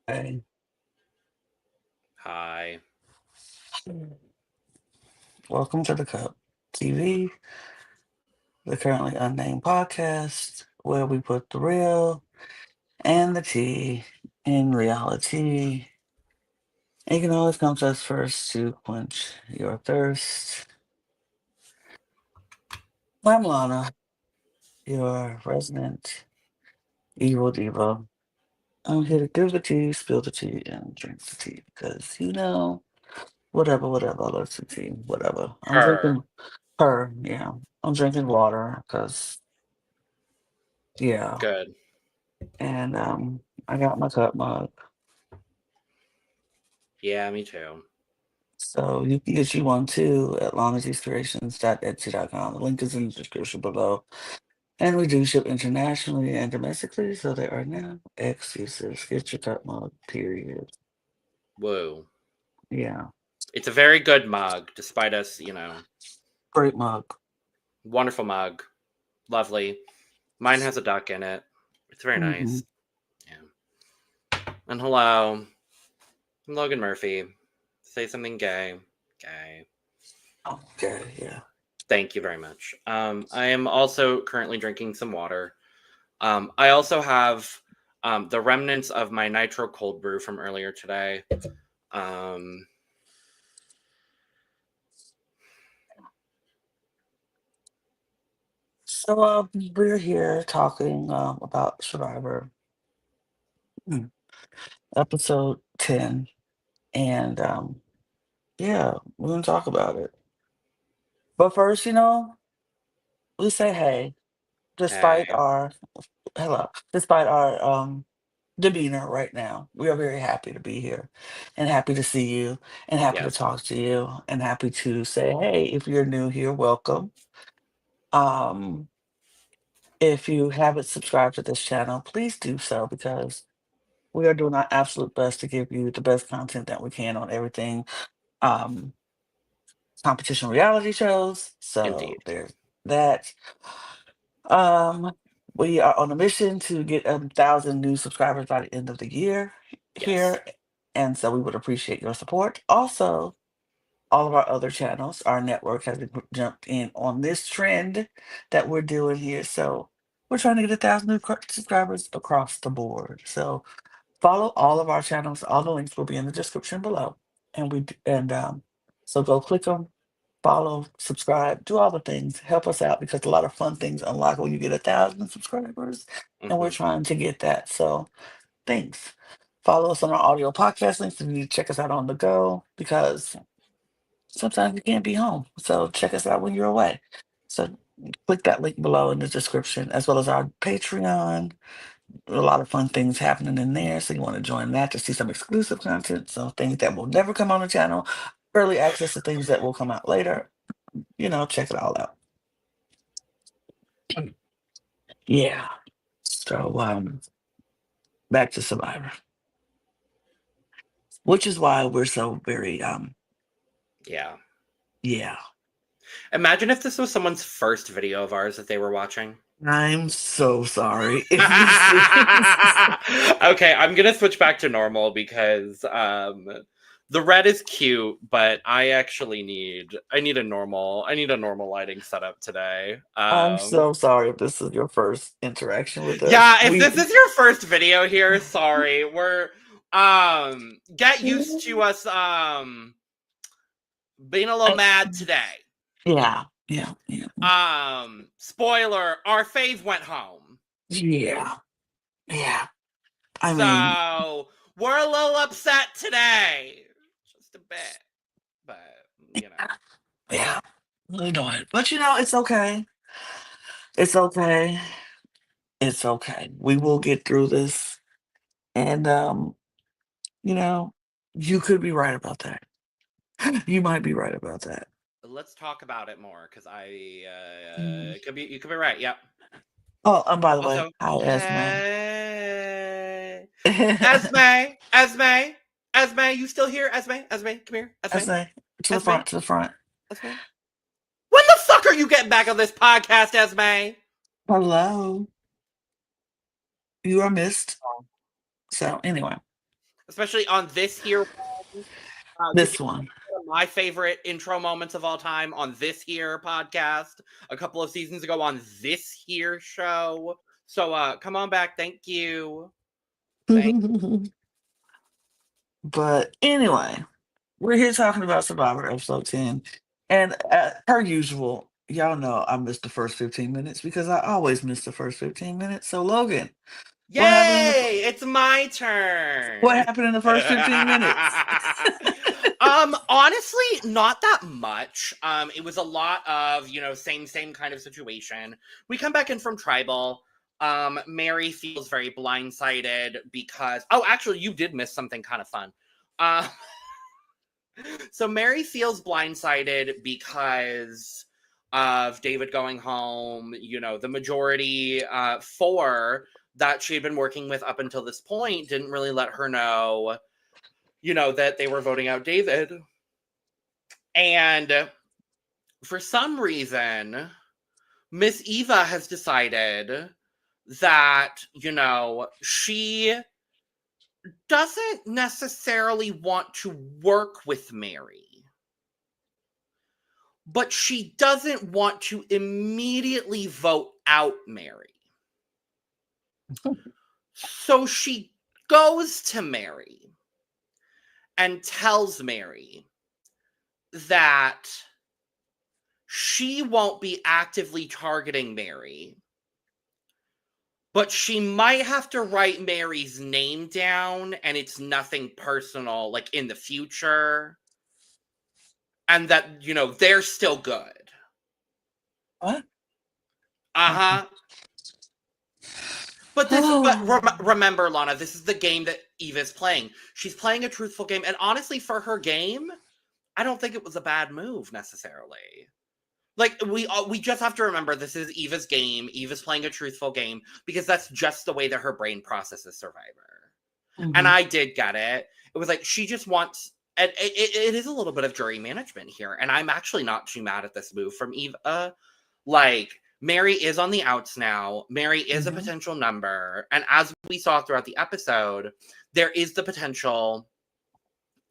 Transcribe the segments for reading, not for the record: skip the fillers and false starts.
Hey, Hi. welcome to the Cup TV, the Currently Unnamed Podcast, where we put the real and the tea in reality. And you can always come to us first to quench your thirst. I'm Lana, your resident evil diva. I'm here to give the tea, spill the tea, and drink the tea because whatever, I love the tea, whatever. I'm Her. drinking her, yeah. I'm drinking water because, yeah. Good. And I got my cup mug. Yeah, me too. So you can get you one too at lanasinspirations.etsy.com. The link is in the description below. And we do ship internationally and domestically, so there are no excuses. Get your cup mug, period. Woo. Yeah. It's a very good mug, despite us, Great mug. wonderful mug. Lovely. Mine has a duck in it. It's very Hmm. nice. Yeah. And hello. I'm Logan Murphy. Say something gay. Gay. Okay, yeah. Thank you very much. I am also currently drinking some water. I also have the remnants of my nitro cold brew from earlier today. Um, So we're here talking about Survivor, mm, episode 10. And yeah, we're gonna talk about it. But first, we say hey, hey. despite our hello, despite our demeanor right now. We are very happy to be here and happy to see you and happy to Yes. talk to you and happy to say, hey, if you're new here, welcome. Um, if you haven't subscribed to this channel, please do so because we are doing our absolute best to give you the best content that we can on everything. Um, competition reality shows. So Indeed. there's that. Um, we are on a mission to get 1,000 new subscribers by the end of the year Yes. here, and so we would appreciate your support. Also, all of our other channels, our network has jumped in on this trend that we're doing here. So we're trying to get 1,000 new subscribers across the board. So follow all of our channels. All the links will be in the description below, and so go click them, follow, subscribe, do all the things. Help us out because a lot of fun things unlock when you get 1,000 subscribers, and we're Hmm. trying to get that. So thanks. Follow us on our audio podcast links if you need to check us out on the go because sometimes you can't be home. So check us out when you're away. So click that link below in the description, as well as our Patreon. A lot of fun things happening in there. So you want to join that to see some exclusive content. So things that will never come on the channel, early access to things that will come out later. Check it all out. Yeah. So back to Survivor. Which is why we're so very Yeah. yeah. Imagine if this was someone's first video of ours that they were watching. I'm so sorry if you see. Okay, I'm gonna switch back to normal because the red is cute, but I need a normal lighting setup today. I'm so sorry if this is your first interaction with us. Yeah, if this is your first video here, sorry. We're get used to us being a little I- mad today. yeah, yeah, yeah, Spoiler, our fave went home. yeah, yeah. I mean, So we're a little upset today. Just a bit. But you know. yeah, we know it. But it's okay. It's okay. It's okay. We will get through this. And you know, you could be right about that. You might be right about that. Let's talk about it more, because Mm. it could be you could be right. Yep. Oh, and by the way, Also, hi Esme. hey, Esme, you still here? Esme, come here, Esme, to the Esme, front, to the front. Esme. When the fuck are you getting back on this podcast, Esme? Hello. You are missed. So anyway. especially on this here one, which This is one. one of my favorite intro moments of all time on this here podcast a couple of seasons ago on this here show. So come on back. Thank you. Thank But anyway, we're here talking about Survivor episode 10. And per usual, y'all know I missed the first 15 minutes because I always miss the first 15 minutes. So Logan, what happened in the Yay! It's my what turn. happened in the first 15 minutes? Honestly, not that much. It was a lot of, same kind of situation. We come back in from tribal. Mary feels very blindsided because actually you did miss something kind of fun. Uh so Mary feels blindsided because of David going home, the majority four that she had been working with up until this point didn't really let her know, that they were voting out David. And for some reason, Miss Eva has decided that, she doesn't necessarily want to work with Mary, but she doesn't want to immediately vote out Mary. So she goes to Mary and tells Mary that she won't be actively targeting Mary, but she might have to write Mary's name down and it's nothing personal, like in the future. And that, they're still good. What? Uh-huh. But remember, Lana, this is the game that Eva's playing. She's playing a truthful game. And honestly, for her game, I don't think it was a bad move necessarily. Like, we just have to remember this is Eva's game. Eva's playing a truthful game because that's just the way that her brain processes Survivor. And I did get it. It was like she just wants... And it is a little bit of jury management here. And I'm actually not too mad at this move from Eva. Like, Mary is on the outs now. Mary is a potential number. And as we saw throughout the episode, there is the potential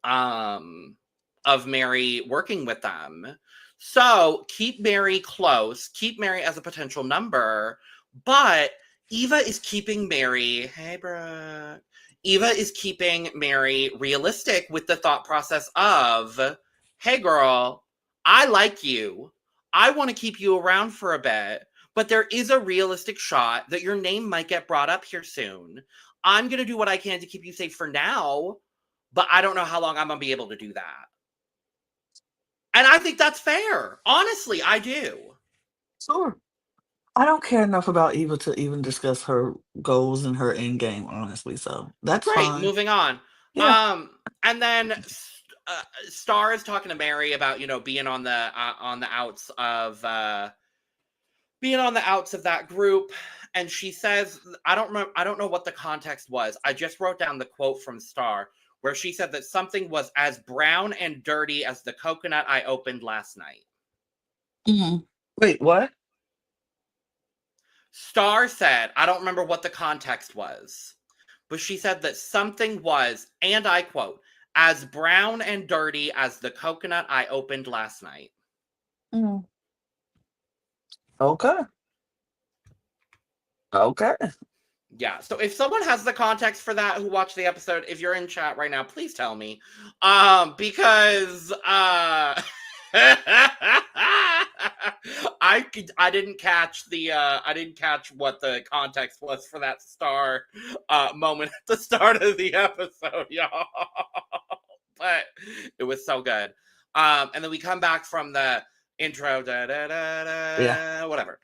of Mary working with them. So keep Mary close. Keep Mary as a potential number. But Eva is keeping Mary... Hey, Brooke. Eva is keeping Mary realistic with the thought process of, hey, girl, I like you. I want to keep you around for a bit, but there is a realistic shot that your name might get brought up here soon. I'm going to do what I can to keep you safe for now, but I don't know how long I'm going to be able to do that. And I think that's fair. Honestly, I do. Sure. I don't care enough about Eva to even discuss her goals and her end game, honestly. So that's Great. fine. Moving on. Yeah. And then Star is talking to Mary about being on the outs of that group, and she says, I don't know what the context was. I just wrote down the quote from Star where she said that something was as brown and dirty as the coconut I opened last night. Wait, what? Star said, I don't remember what the context was, but she said that something was, and I quote, as brown and dirty as the coconut I opened last night. Okay. Okay. Yeah, so if someone has the context for that who watched the episode, if you're in chat right now, please tell me. Because I didn't catch what the context was for that Star moment at the start of the episode, y'all. But it was so good. And then we come back from the intro, whatever.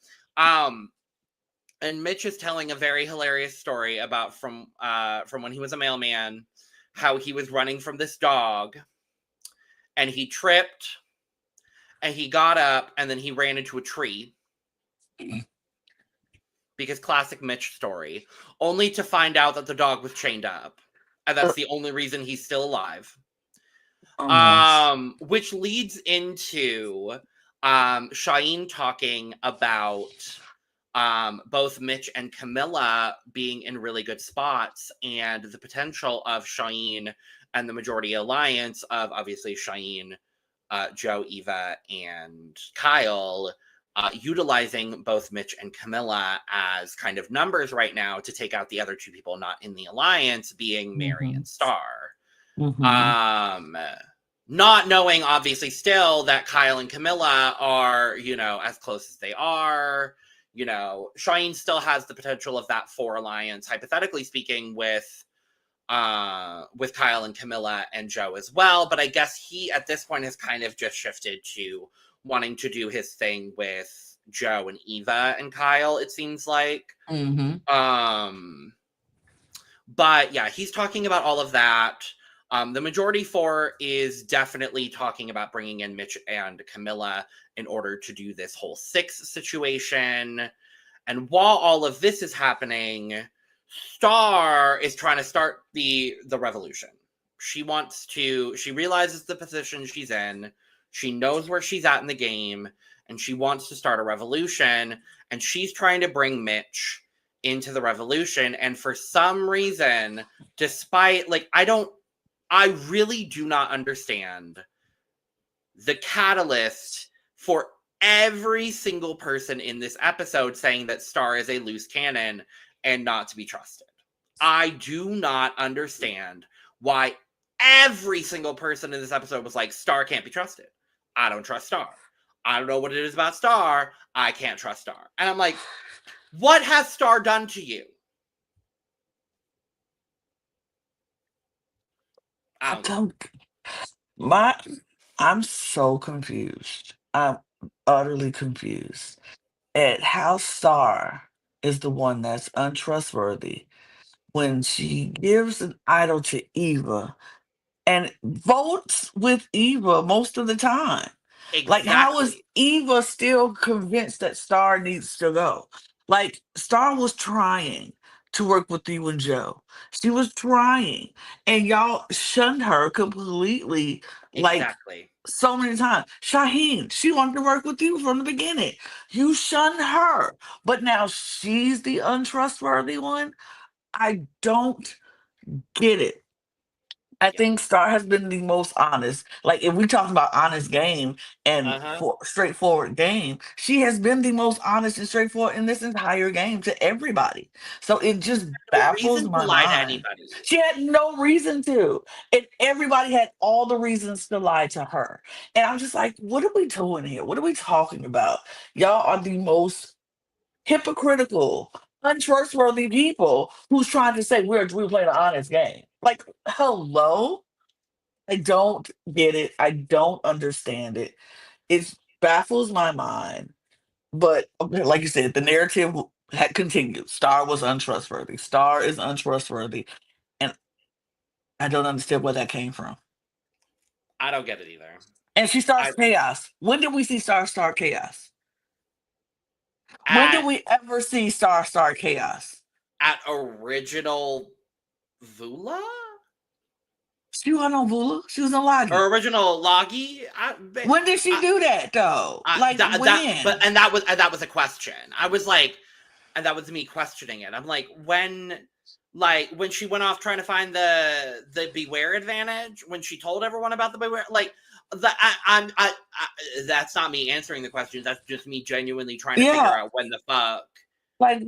And Mitch is telling a very hilarious story about from when he was a mailman, how he was running from this dog, and he tripped, and he got up, and then he ran into a tree. Because classic Mitch story, only to find out that the dog was chained up, and that's the only reason he's still alive. Which leads into Shaheen talking about both Mitch and Camilla being in really good spots, and the potential of Shaheen and the Majority Alliance of obviously Shaheen, Joe, Eva, and Kyle, utilizing both Mitch and Camilla as kind of numbers right now to take out the other two people not in the alliance, being Mary Mm-hmm. and Star. Mm-hmm. Not knowing, obviously, still that Kyle and Camilla are, as close as they are. Shaheen still has the potential of that 4 alliance, hypothetically speaking, with Kyle and Camilla and Joe as well. But I guess he, at this point, has kind of just shifted to wanting to do his thing with Joe and Eva and Kyle, it seems like. Mm-hmm. But yeah, he's talking about all of that. The majority 4 is definitely talking about bringing in Mitch and Camilla in order to do this whole 6 situation. And while all of this is happening, Star is trying to start the revolution. She realizes the position she's in. She knows where she's at in the game, and she wants to start a revolution. And she's trying to bring Mitch into the revolution. And for some reason, despite, I really do not understand the catalyst for every single person in this episode saying that Star is a loose cannon and not to be trusted. I do not understand why every single person in this episode was like, Star can't be trusted. I don't trust Star. I don't know what it is about Star. I can't trust Star. And I'm like, what has Star done to you? I'm so confused. I'm utterly confused at how Star is the one that's untrustworthy when she gives an idol to Eva and votes with Eva most of the time. Like, how is Exactly. Eva still convinced that Star needs to go? Like, Star was trying to work with you and Joe. She was trying, and y'all shunned her completely, like Exactly. so many times. Shaheen, she wanted to work with you from the beginning. You shunned her, but now she's the untrustworthy one. I don't get it. I Yeah. think Star has been the most honest. Like, if we talk about honest game and Uh-huh. straightforward game, she has been the most honest and straightforward in this entire game to everybody. So it just No baffles reason to my lie to mind. anybody. She had no reason to, and everybody had all the reasons to lie to her. And I'm just like, what are we doing here? What are we talking about? Y'all are the most hypocritical, untrustworthy people who's trying to say we're playing an honest game. Like, hello? I don't get it. I don't understand it. It baffles my mind. But okay, like you said, the narrative had continued. Star was untrustworthy. Star is untrustworthy. And I don't understand where that came from. I don't get it either. And she starts I chaos. When did we see Star start chaos? When did at we ever see Star start chaos? at original Vula She wasn't on Vula. She was on Lagi. or original Logi. When did she do that though? Like, when? And that was a question. I was like, and that was me questioning it. I'm like when she went off trying to find the beware advantage, when she told everyone about the beware, like that's not me answering the questions. That's just me genuinely trying to figure Yeah. out when the fuck. Like,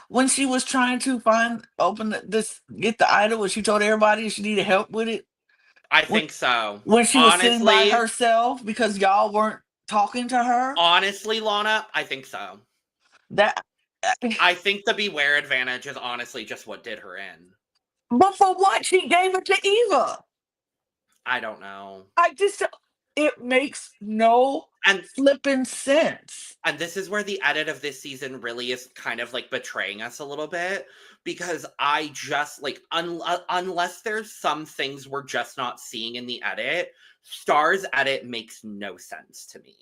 when she was trying to get the idol, when she told everybody she needed help with it. I When think so. when she was sitting by Honestly, herself because y'all weren't talking to her. honestly, Lana, I think so. That I think the beware advantage is honestly just what did her in. but for what? She gave it to Eva. I don't know. I just it makes no And flipping sense. and this is where the edit of this season really is kind of like betraying us a little bit, because I just like unless there's some things we're just not seeing in the edit, Star's edit makes no sense to me.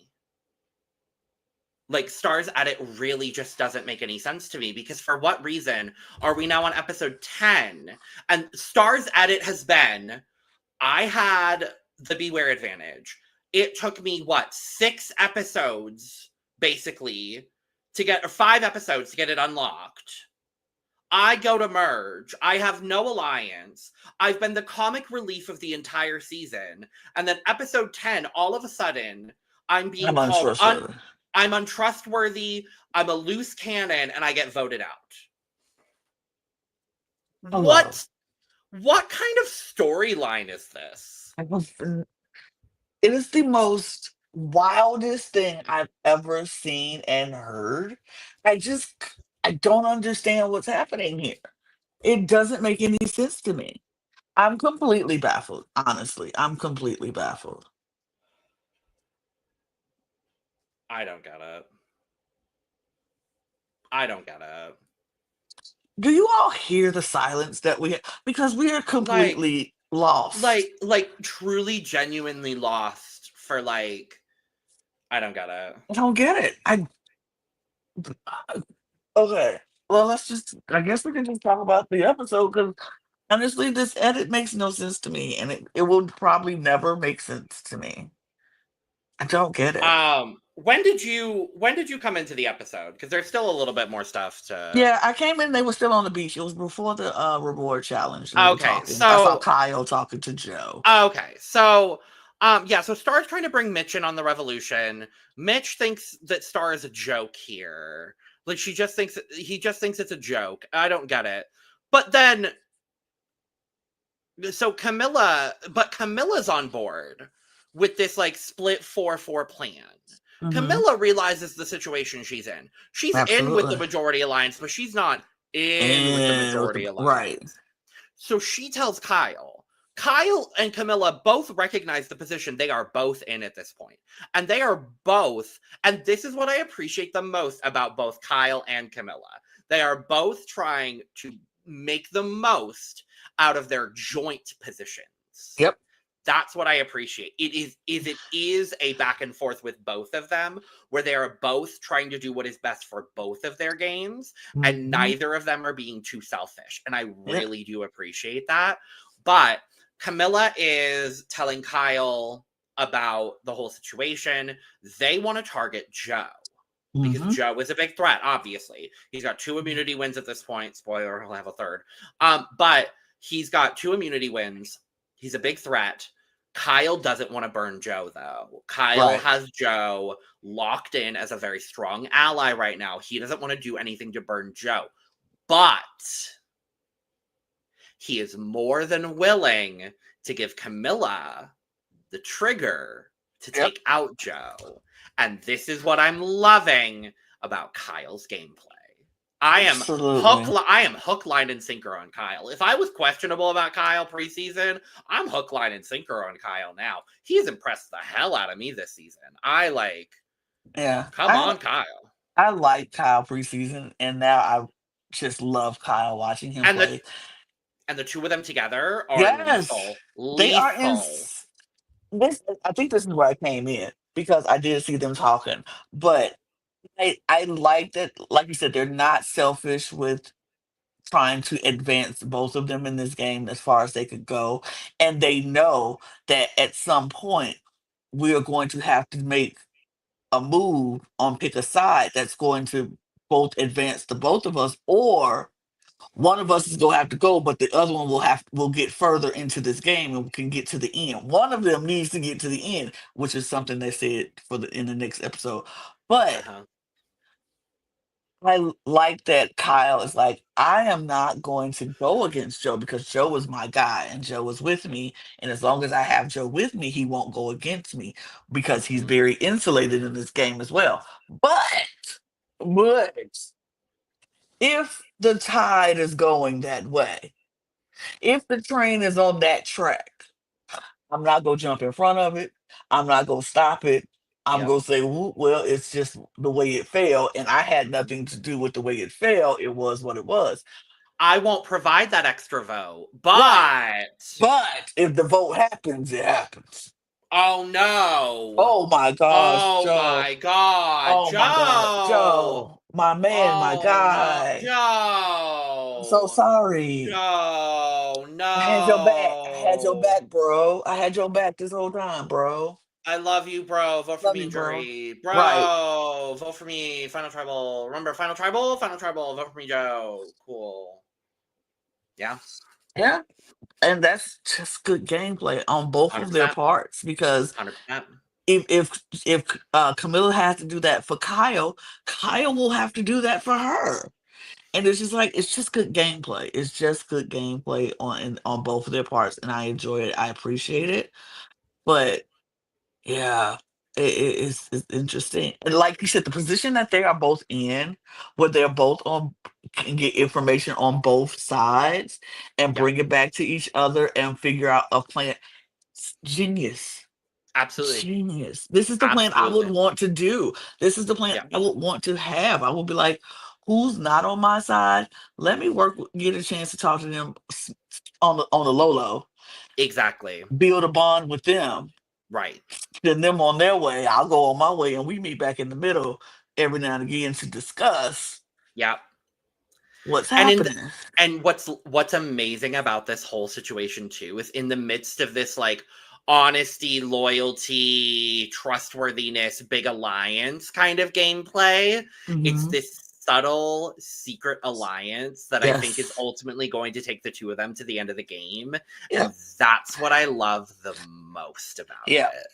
Like, Star's edit really just doesn't make any sense to me, because for what reason are we now on episode 10 and Star's edit has been, I had the beware advantage. It took me 6 episodes basically to get, or 5 episodes to get it unlocked. I go to merge. I have no alliance. I've been the comic relief of the entire season. And then episode 10, all of a sudden, I'm being I'm called untrustworthy. I'm untrustworthy. I'm a loose cannon, and I get voted out. Hello. What kind of storyline is this? It is the most wildest thing I've ever seen and heard. I don't understand what's happening here. It doesn't make any sense to me. I'm completely baffled, honestly. I'm completely baffled. I don't get it. I don't get it. Do you all hear the silence that we have? Because we are completely lost. Like truly, genuinely lost for like. I don't get it. I don't get it. Okay. Well, I guess we can just talk about the episode because honestly, this edit makes no sense to me and it will probably never make sense to me. I don't get it. When did you come into the episode? Because there's still a little bit more stuff to. Yeah, I came in, they were still on the beach. It was before the reward challenge and they were Okay, talking. I saw so Kyle talking to Joe. okay, so yeah, so Star's trying to bring Mitch in on the revolution. Mitch thinks that Star is a joke here. Like he just thinks it's a joke. I don't get it. But then Camilla's on board with this like split 4-4 plan. Hmm. Camilla realizes the situation she's in. She's in with the Absolutely. majority alliance, but she's not in with the And with majority the right. alliance. So she tells Kyle. Kyle and Camilla both recognize the position they are both in at this point. And they are both, and this is what I appreciate the most about both Kyle and Camilla. They are both trying to make the most out of their joint positions. Yep. That's what I appreciate. It is a back and forth with both of them where they are both trying to do what is best for both of their games and Hmm. neither of them are being too selfish. And I Yep. really do appreciate that. But Camilla is telling Kyle about the whole situation. They want to target Joe because Hmm. Joe is a big threat, obviously. He's got 2 immunity wins at this point. Spoiler, he'll have a third. But he's got 2 immunity wins. He's a big threat. Kyle doesn't want to burn Joe, though. Kyle Right. has Joe locked in as a very strong ally right now. He doesn't want to do anything to burn Joe. But he is more than willing to give Camilla the trigger to Yep. take out Joe. And this is what I'm loving about Kyle's gameplay. I am hook, line, and sinker on Kyle. If I was questionable about Kyle preseason, I'm hook, line, and sinker on Kyle now. He's impressed the hell out of me this season. Yeah. Come on, Kyle. I like Kyle preseason, and now I just love Kyle watching him And play. the 2 of them together are Yes, lethal. they are in. Lethal. This, I think this is where I came in because I did see them talking, but I like that. Like you said, they're not selfish with trying to advance both of them in this game as far as they could go, and they know that at some point we are going to have to make a move on pick a side that's going to both advance the both of us, or one of us is gonna have to go, but the other one will get further into this game and can get to the end. One of them needs to get to the end, which is something they said for the in the next episode. But Uh-huh. like that Kyle is like, I am not going to go against Joe because Joe was my guy and Joe was with me. And as long as I have Joe with me, he won't go against me because he's Mm-hmm. very insulated in this game as well. But if the tide is going that way, if the train is on that track, I'm not gonna jump in front of it. I'm not gonna stop it. I'm Yep. gonna say, well, it's just the way it fell, and I had nothing to do with the way it fell. It was what it was. I won't provide that extra vote, Right. but But if the vote happens, it happens. oh no. Oh my gosh, Oh Joe. my god, Oh my God, Joe. Joe. My man, my Oh no, guy. I'm so Joe. sorry. Joe, I had your back. I had your no. back, bro. I had your back this whole time, bro. I love you, bro. Vote for Love me, you, bro. jury. Right. Bro, vote for me. Final tribal. Remember, final tribal? Final tribal. Vote for me, Joe. Cool. Yeah, Yeah. And that's just good gameplay on both of their 100%. parts because 100%. if Camilla has to do that for Kyle, Kyle will have to do that for her. And it's just like it's just good gameplay. It's just good gameplay on both of their parts, and I enjoy it. I appreciate it. But yeah, it's interesting. And like you said, the position that they are both in, where they're both on can get information on both sides and Yeah, bring it back to each other and figure out a plan. Genius. absolutely. Genius. This is the plan I would Absolutely. want to do. This is the plan Yeah, I would want to have. I would be like, who's not on my side? Let me get a chance to talk to them on the low low, exactly. build a bond with them, Right. send them on their way. I'll go on my way, and we meet back in the middle every now and again to discuss Yeah. what's And in happening. and what's amazing about this whole situation too is in the midst of this like honesty, loyalty, trustworthiness, big alliance kind of gameplay, it's Hmm. this subtle secret alliance that I think is Yes. ultimately going to take the two of them to the end of the game, Yeah. and that's what I love the most about Yeah. it.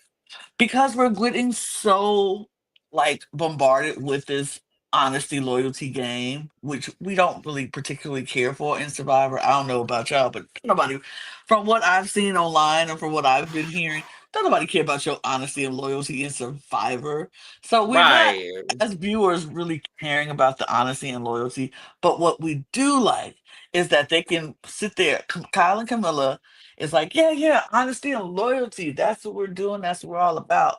Because we're getting so like bombarded with this honesty loyalty game, which we don't really particularly care for in Survivor. I don't know about y'all, but nobody, from what I've seen online and from what I've been hearing, don't nobody care about your honesty and loyalty in Survivor. So we're not, Right. as viewers, really caring about the honesty and loyalty. But what we do like is that they can sit there. Kyle and Camilla is like, yeah, yeah, honesty and loyalty. That's what we're doing. That's what we're all about.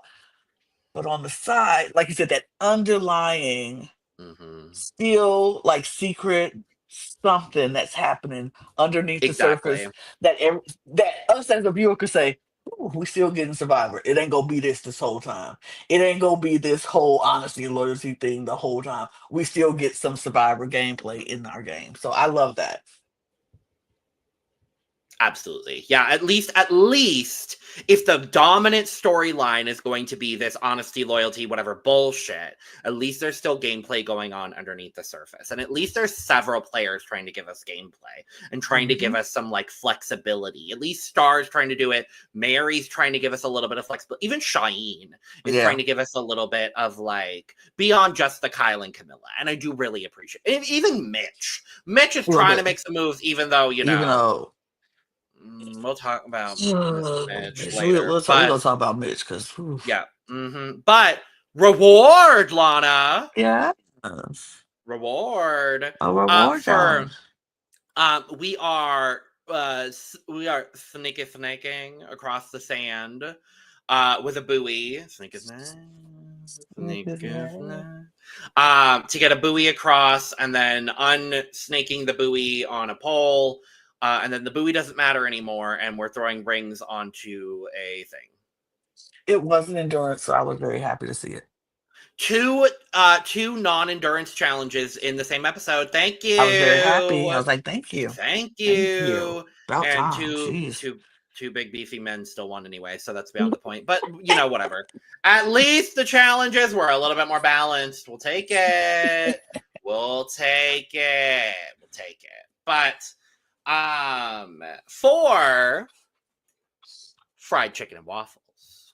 But on the side, like you said, that underlying, Hmm. still like secret something that's happening underneath the Exactly. surface that us as a viewer could say, "Ooh, we still getting Survivor. It ain't gonna be this whole time. It ain't gonna be this whole honesty and loyalty thing the whole time. We still get some Survivor gameplay in our game." So I love that. Absolutely. Yeah, at least if the dominant storyline is going to be this honesty, loyalty, whatever bullshit, at least there's still gameplay going on underneath the surface. And at least there's several players trying to give us gameplay and trying to Hmm. give us some like flexibility. At least Star's trying to do it. Mary's trying to give us a little bit of flexibility. Even Shaheen is trying Yeah. to give us a little bit of like beyond just the Kyle and Camilla. And I do really appreciate it. And even Mitch. Mitch is A little trying to bit. make some moves, even though, Even though we'll talk about Mr. Mitch Mitch, later. we're But gonna talk about Mitch because yeah. But reward, Lana. yeah, Reward. a reward, For y'all. we are snaking across the sand with a buoy. Snake is nice. Snake is nice. To get a buoy across and then unsnaking the buoy on a pole. And then the buoy doesn't matter anymore, and we're throwing rings onto a thing. It wasn't endurance, so I was very happy to see it. Two non-endurance challenges in the same episode. Thank I was very happy. I you. was like, "Thank you, Thank thank you." you. About And time, jeez. two big beefy men still won anyway, so that's beyond the point. But whatever. At least the challenges were a little bit more balanced. We'll take it. We'll take it. We'll take it. But for fried chicken and waffles.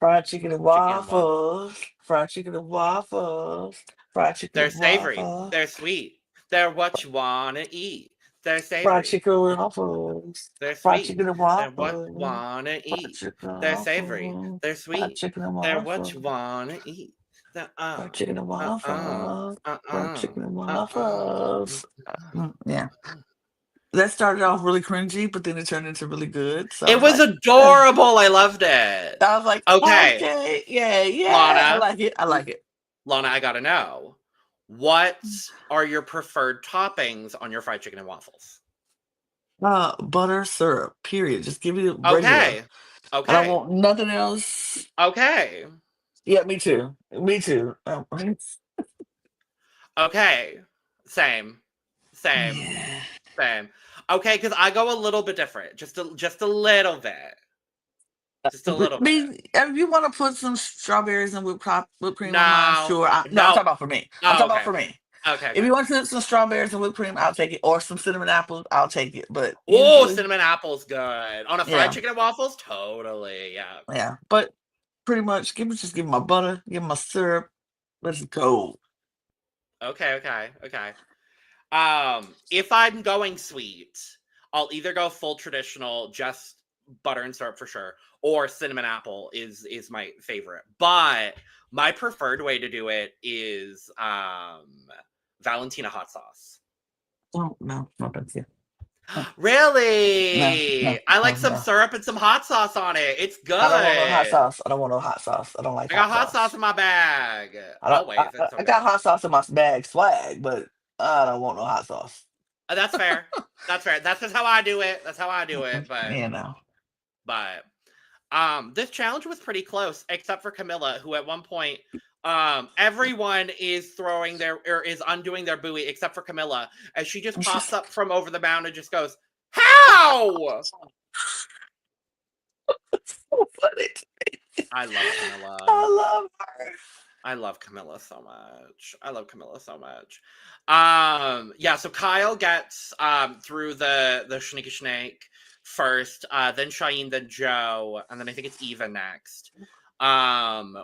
Fried chicken and Chicken and waffles. waffles. Fried chicken and waffles. Fried chicken They're and savory. waffles. They're sweet. They're what you wanna eat. They're Fried savory. chicken and waffles. They're Fried sweet. chicken and They're what you waffles. wanna Fried eat. chicken and They're savory. waffles. They're Fried sweet. chicken and They're what you waffles. wanna eat. The Fried chicken and uh uh waffles. uh Fried uh chicken and uh uh. waffles. Yeah. That started off really cringy, but then it turned into really good. So I It was was like, "Eh." adorable. I loved it. I was like, Okay, okay, yeah, yeah, I Lana. like it. I like it. Lana, I gotta know. What are your preferred toppings on your fried chicken and waffles? Butter syrup, period. Just give me the regular. Okay. I don't Okay. want nothing else. Okay. Yeah, me too. Me too. Okay. Same. Same. Yeah. Same. Okay, because I go a little bit different. Just a little bit. Just a little I bit. mean, if you want to put some strawberries and whipped cream on mine, No, sure. No, I'm no. talking about for me. I'm Oh, talking okay, about for okay, me. okay, If okay. you want to put some strawberries and whipped cream, I'll take it. Or some cinnamon apples, I'll take it. But Oh, usually, cinnamon apple's good on a fried yeah, chicken and waffles. Totally, yeah. yeah. But pretty much, give me my butter, give me my syrup. Let's go. Okay, okay, okay. If I'm going sweet, I'll either go full traditional, just butter and syrup for sure, or cinnamon apple is my favorite. But my preferred way to do it is Valentina hot sauce. Oh no, no, thank you. No, Really? no, I like no, some no. syrup and some hot sauce on it. It's I don't want no hot good. sauce. I don't want no hot sauce. I don't like I got hot hot sauce sauce. in my bag. I don't. Always. It's so I got good. hot sauce in my bag swag, but I don't want no hot sauce. That's fair. That's fair. That's just how I do it. That's how I do it. You know. But this challenge was pretty close, except for Camilla, who at one point, everyone is throwing their or is undoing their buoy except for Camilla, as she just It's pops just up from over the mound and just goes, "How?" so funny. I love Camilla. I love her. I love Camilla so much. I love Camilla so much. Yeah, so Kyle gets through the Sneaky Snake first, then Cheyenne, then Joe, and then I think it's Eva next.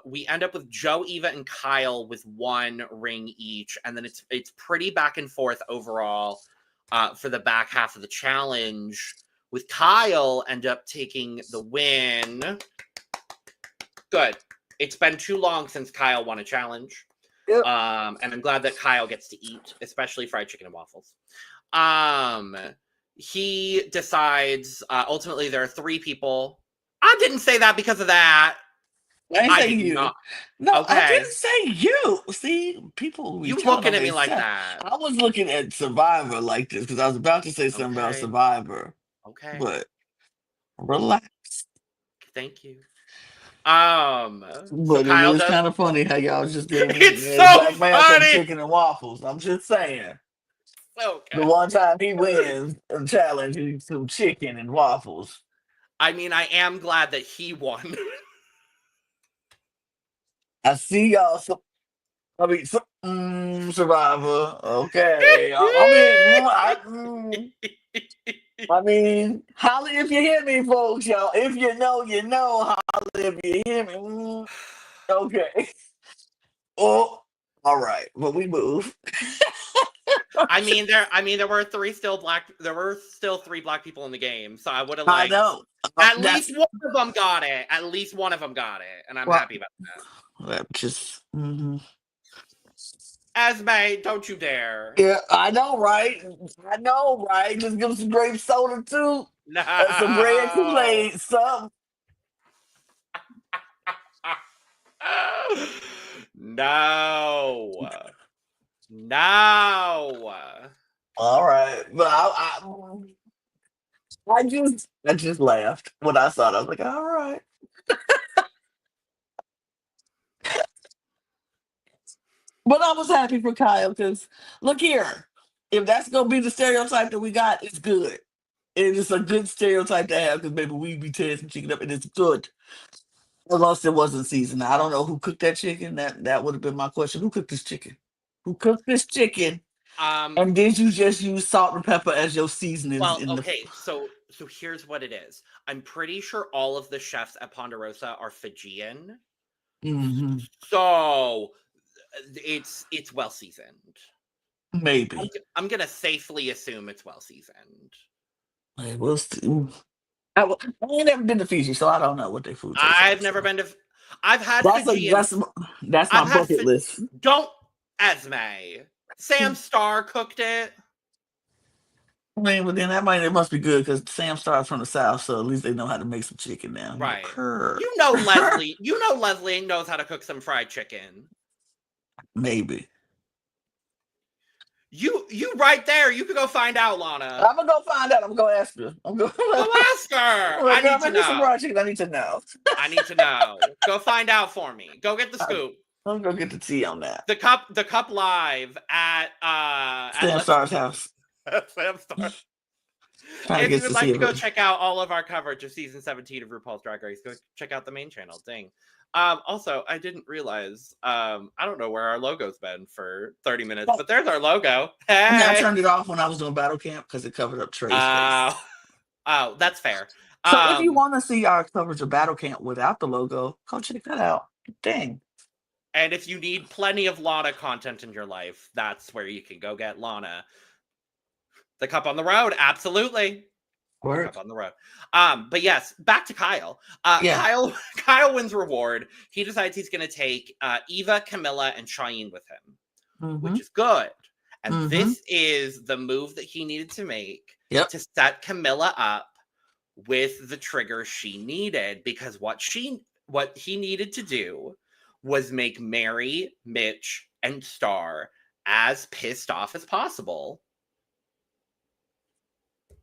We end up with Joe, Eva, and Kyle with one ring each, and then it's pretty back and forth overall for the back half of the challenge, with Kyle end up taking the win. Good. It's been too long since Kyle won a challenge. Yep. And I'm glad that Kyle gets to eat, especially fried chicken and waffles. He decides, ultimately there are 3 people. I didn't say that because of that. I didn't I say did you. not. No, I Okay. didn't say you. See, people be You telling looking on at me like themselves. that. I was looking at Survivor like this because I was about to say something about Okay. Survivor, Okay. but relax. Thank you. So But it Kyle is does. kind of funny how y'all just gave It's me so black man some funny. chicken and waffles. I'm just saying. Okay. The one time he wins a challenge, he's some chicken and waffles. I mean, I am glad that he won. I see y'all. Survivor. Okay. I mean, holla if you hear me, folks, y'all. If you know, you know. Holla if you hear me. Okay. Oh, all right. But we move. I mean, there were 3 still black. There were still 3 black people in the game, so I would have I liked know. at That's least one of them got it. At least one of them got it, and I'm well. happy about that. That just. Esme, don't you dare! Yeah, I know, right? I know, right? Just give 'em some grape soda too, and some red Kool No, Aid, something. no, no. All right, but I just laughed when I saw it. I was like, all right. But I was happy for Kyle because look here, if that's gonna be the stereotype that we got, it's good. It is a good stereotype to have because maybe we be tearing some chicken up and it's good. Unless it wasn't seasoned. I don't know who cooked that chicken. That would have been my question. Who cooked this chicken? Who cooked this chicken? Um. And did you just use salt and pepper as your seasonings Well, in the? okay. So here's what it is. I'm pretty sure all of the chefs at Ponderosa are Fijian. Hmm. So it's well seasoned. Maybe. I'm gonna safely assume it's well seasoned. Hey, we'll see. I ain't never been to Fiji, so I don't know what their food tastes like. I've never So been to. I've had that's a Fijian. that's my I've had. bucket list. Don't Esme. Sam Starr cooked it. I mean, but then it must be good because Sam starts from the south, so at least they know how to make some chicken now. Right. Purr. You know Leslie. You know Leslie knows how to cook some fried chicken. Maybe. You right there. You could go find out, Lana. I'm gonna go find out. I'm gonna go ask her. I'm gonna Go ask her. I'm I gonna need to make some know. fried chicken. I need to know. I need to know. Go find out for me. Go get the scoop. I'm gonna get the tea on that. The cup live at Sam Starr's house. Sam Star. Trying to If you get would to like see to if go it. check out all of our coverage of season 17 of RuPaul's Drag Race, go check out the main channel. Dang. Also, I didn't realize, I don't know where our logo's been for 30 minutes, but there's our logo. Yeah, I Hey! turned it off when I was doing battle camp because it covered up Trey's Uh, face. oh, that's fair. So if you Um, want to see our coverage of battle camp without the logo, go check that out. Dang. and if you need plenty of Lana content in your life, that's where you can go get Lana. The Cup on the Road, absolutely. The Work. Cup on the Road. But yes, back to Kyle. Yeah. Kyle wins reward. He decides he's going to take Eva, Camilla, and Cheyenne with him, Mm-hmm. which is good. And Mm-hmm. this is the move that he needed to make Yep. to set Camilla up with the trigger she needed, because what he needed to do was make Mary, Mitch, and Star as pissed off as possible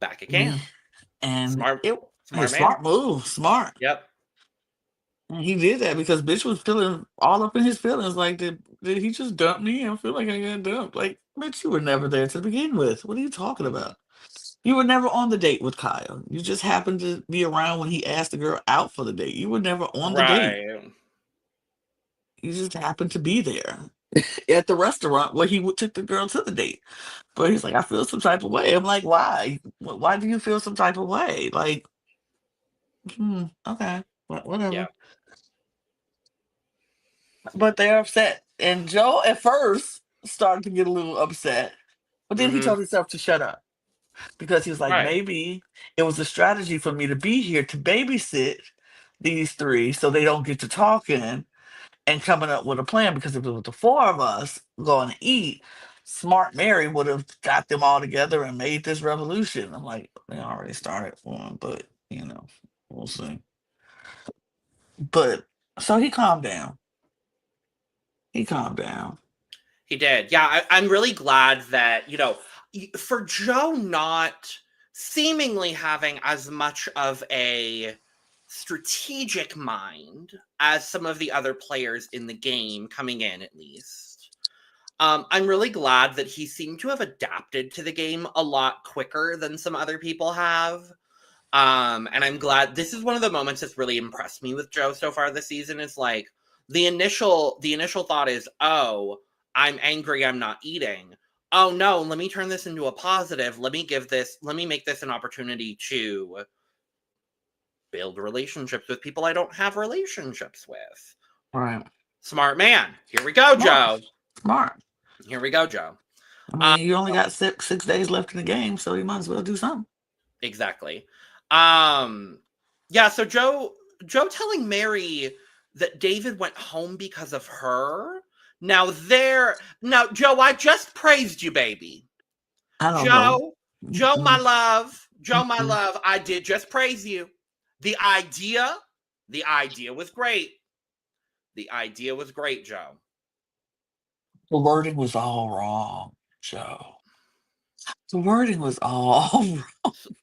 back at camp. And Smart it's man. smart move. Smart. Yep. And he did that because bitch was feeling all up in his feelings. Like, did he just dump me? I feel like I got dumped. Like, bitch, you were never there to begin with. What are you talking about? You were never on the date with Kyle. You just happened to be around when he asked the girl out for the date. You were never on the date. Right. You just happened to be there at the restaurant where he took the girl to the date. But he's like, I feel some type of way. I'm like, why? Why do you feel some type of way? Like, okay, whatever. Yeah. But they're upset. And Joe at first started to get a little upset. But then he Mm-hmm. told himself to shut up because he was like, Right. maybe it was a strategy for me to be here to babysit these three so they don't get to talking and coming up with a plan. Because if it was the four of us going to eat, Smart Mary would have got them all together and made this revolution. I'm like, they already started one, but we'll see. But so he calmed down. He calmed down. He did. Yeah, I'm really glad that, for Joe not seemingly having as much of a strategic mind as some of the other players in the game coming in, at least. I'm really glad that he seemed to have adapted to the game a lot quicker than some other people have. And I'm glad this is one of the moments that's really impressed me with Joe so far this season, is like the initial thought is, oh, I'm angry, I'm not eating. Oh no, let me turn this into a positive. Let me make this an opportunity to build relationships with people I don't have relationships with. Right. Smart man. Here we go, Smart. Joe. Smart. Here we go, Joe. I mean, you only got six days left in the game, so you might as well do something. Exactly. Yeah, so Joe telling Mary that David went home because of her. Now, Joe, I just praised you, baby. I don't know. Joe, my Mm-mm. love, I did just praise you. The idea was great. The idea was great, Joe. The wording was all wrong, Joe. The wording was all wrong.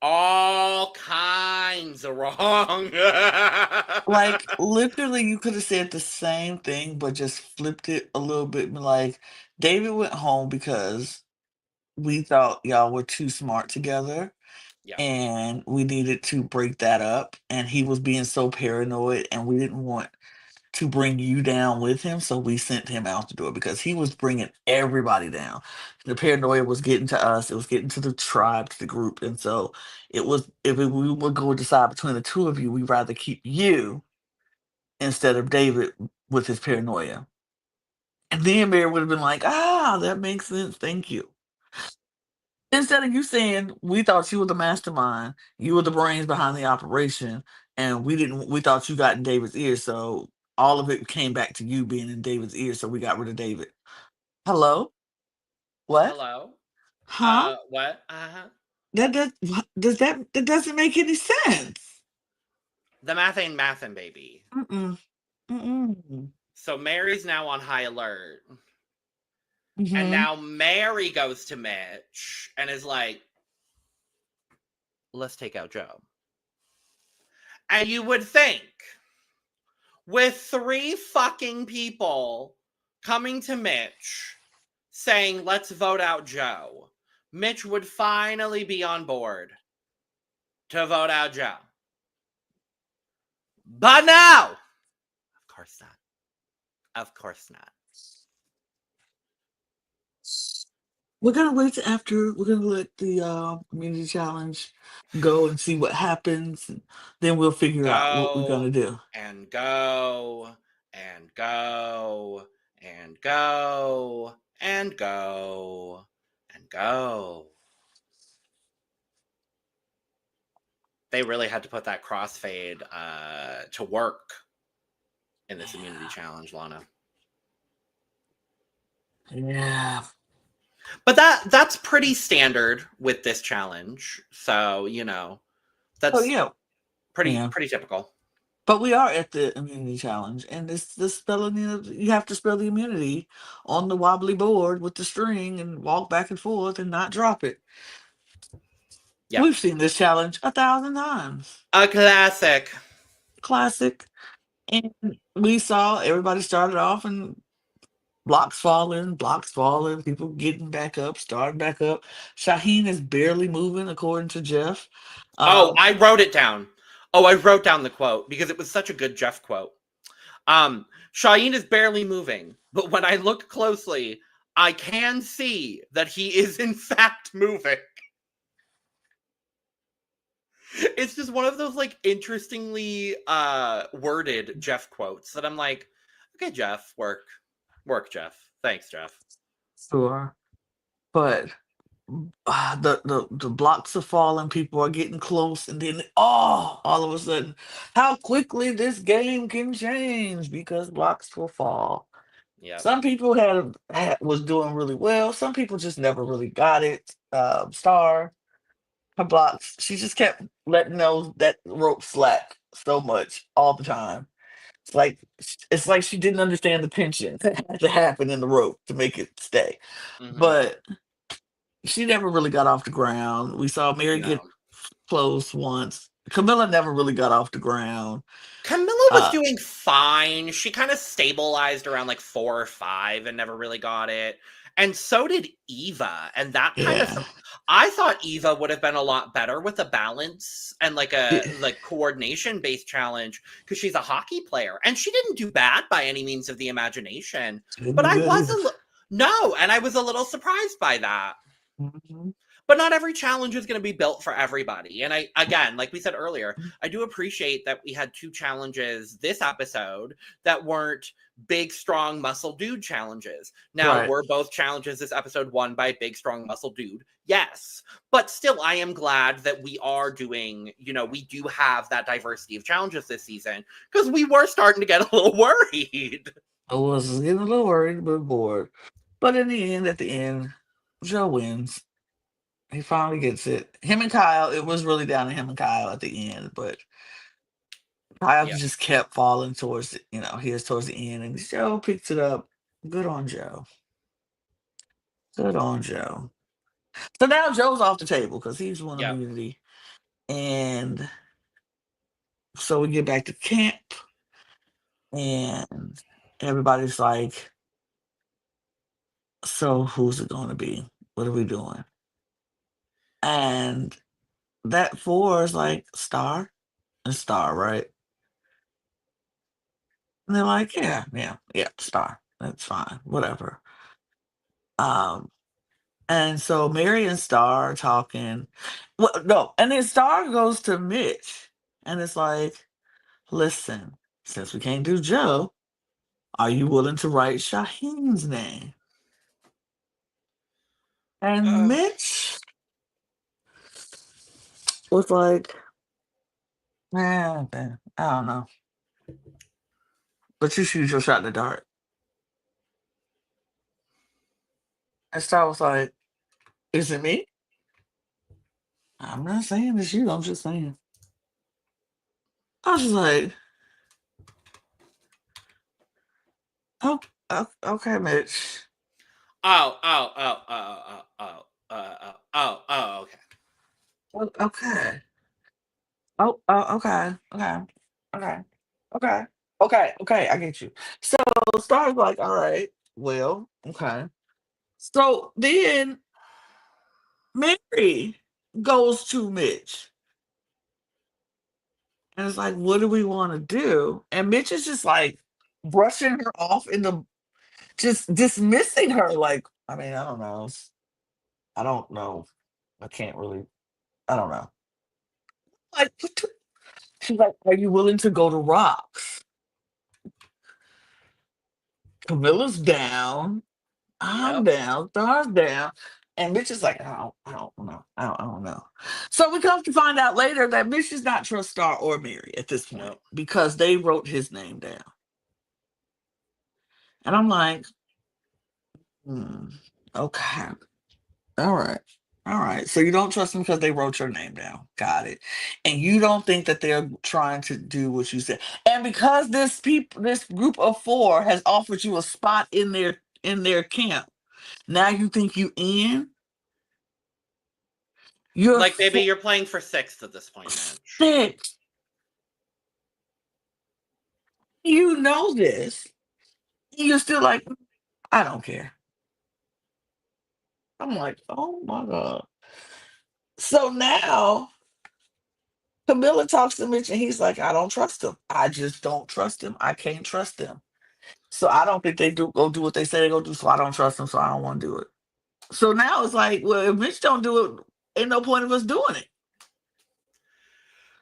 All kinds of wrong. Like, literally, you could have said the same thing, but just flipped it a little bit. Like, David went home because we thought y'all were too smart together Yeah. and we needed to break that up. And he was being so paranoid, and we didn't want to bring you down with him, so we sent him out to do it because he was bringing everybody down. The paranoia was getting to us, it was getting to the tribe, to the group, and so we would go decide between the two of you, we'd rather keep you instead of David with his paranoia. And then Mary would have been like, that makes sense, thank you. Instead of you saying, we thought you were the mastermind, you were the brains behind the operation, and we thought you got in David's ear, so all of it came back to you being in David's ear, so we got rid of David. Hello? What? Hello? Huh? What? Uh-huh. That doesn't make any sense. The math ain't mathin', baby. Mm-mm. Mm-mm. So Mary's now on high alert. And Mm-hmm. now Mary goes to Mitch and is like, let's take out Joe. And you would think, with 3 fucking people coming to Mitch saying, let's vote out Joe, Mitch would finally be on board. to vote out Joe. But no! Of course not. Of course not. We're gonna wait till after. We're gonna let the community challenge go and see what happens, and then we'll figure out what we're Go gonna do. and go and go and go and go and go. They really had to put that crossfade to work in this immunity challenge, Lana. Yeah. But that's pretty standard with this challenge. So, Oh that's yeah. Yeah. pretty typical. But we are at the immunity challenge, and this spelling, you have to spell the immunity on the wobbly board with the string and walk back and forth and not drop it. Yep. We've seen this challenge 1,000 times. A classic. Classic. And we saw everybody started off and blocks falling, people getting back up, starting back up. Shaheen is barely moving, according to Jeff. Oh, I wrote it down. Oh, I wrote down the quote because it was such a good Jeff quote. Shaheen is barely moving, but when I look closely, I can see that he is in fact moving. It's just one of those like interestingly worded Jeff quotes that I'm like, okay, Jeff, work, Jeff. Thanks, Jeff. Sure. But the blocks are falling, people are getting close, and then all of a sudden, how quickly this game can change because blocks will fall. Yep. Some people was doing really well. Some people just never really got it. Star, her blocks, she just kept letting those that rope slack so much all the time. It's like she didn't understand the tension that had to happen in the rope to make it stay. Mm-hmm. But she never really got off the ground. We saw Mary No. get close once. Camilla never really got off the ground. Camilla was Uh, doing fine. She kind of stabilized around like 4 or 5 and never really got it. And so did Eva. And that kind yeah. of I thought Eva would have been a lot better with a balance and like a Yeah. like coordination based challenge because she's a hockey player and she didn't do bad by any means of the imagination. Didn't But do I good was either. no, and I was a little surprised by that. Mhm. But not every challenge is going to be built for everybody. And I, again, like we said earlier, I do appreciate that we had 2 challenges this episode that weren't big, strong, muscle dude challenges. Now, Right. were both challenges this episode won by big, strong, muscle dude? Yes. But still, I am glad that we are doing, we do have that diversity of challenges this season because we were starting to get a little worried. I was getting a little worried, but bored. But at the end, Joe wins. He finally gets it. Him and Kyle, it was really down to him and Kyle at the end, but Kyle Yeah. just kept falling towards the end, and Joe picks it up. Good on Joe. Good on Joe. So now Joe's off the table because he's won Yep. immunity. And so we get back to camp, and everybody's like, so who's it going to be? What are we doing? And that 4 is like, Star and Star, right? And they're like, yeah, yeah, yeah, Star. That's fine, whatever. Um, and so Mary and Star are talking. Well, no, and then Star goes to Mitch, and it's like, listen, since we can't do Joe, are you willing to write Shaheen's name? And Uh, Mitch was like, man, I don't know. But you shoot your shot in the dark. And Star was like, is it me? I'm not saying it's you, I'm just saying. I was just like, oh, okay, Mitch. Okay. Okay. Okay. Okay. Okay. Okay. Okay. I get you. So Star's like, all right, well, okay. So then Mary goes to Mitch. And it's like, what do we want to do? And Mitch is just like brushing her off just dismissing her. Like, I mean, I don't know. I don't know. I can't really, I don't know. Like, she's like, are you willing to go to Rocks? Camilla's down. I'm Yep. down. Star's down. And Mitch is like, I don't know. I don't know. So we come to find out later that Mitch does not trust Star or Mary at this point Nope. because they wrote his name down. And I'm like, hmm, okay. All right. All right. So you don't trust them because they wrote your name down. Got it. And you don't think that they're trying to do what you said. And because this group of four has offered you a spot in their camp, now you think you in? You're Like, baby, you're playing for sixth at this point, Mitch. sick. You know this. You're still like, I don't care. I'm like, oh my God. So now Camilla talks to Mitch and he's like, I don't trust him. I just don't trust him. I can't trust them. So I don't think they go do what they say they're gonna do. So I don't trust them. So I don't want to do it. So now it's like, well, if Mitch don't do it, ain't no point of us doing it.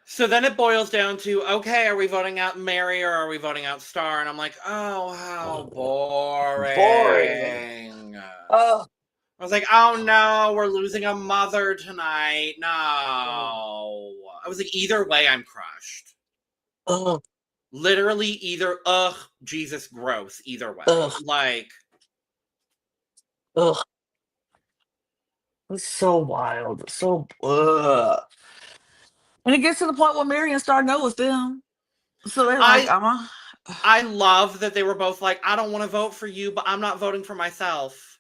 So then it boils down to, okay, are we voting out Mary or are we voting out Star? And I'm like, oh, how Boring. boring. Oh, I was like, oh no, we're losing a mother tonight. No. I was like, either way, I'm crushed. ugh, Literally either, Jesus, gross, either way. ugh, Like, ugh. It's so wild. So, and it gets to the point where Mary and Star know it's them. So they're like, I I'm a. I love that they were both like, I don't want to vote for you, but I'm not voting for myself.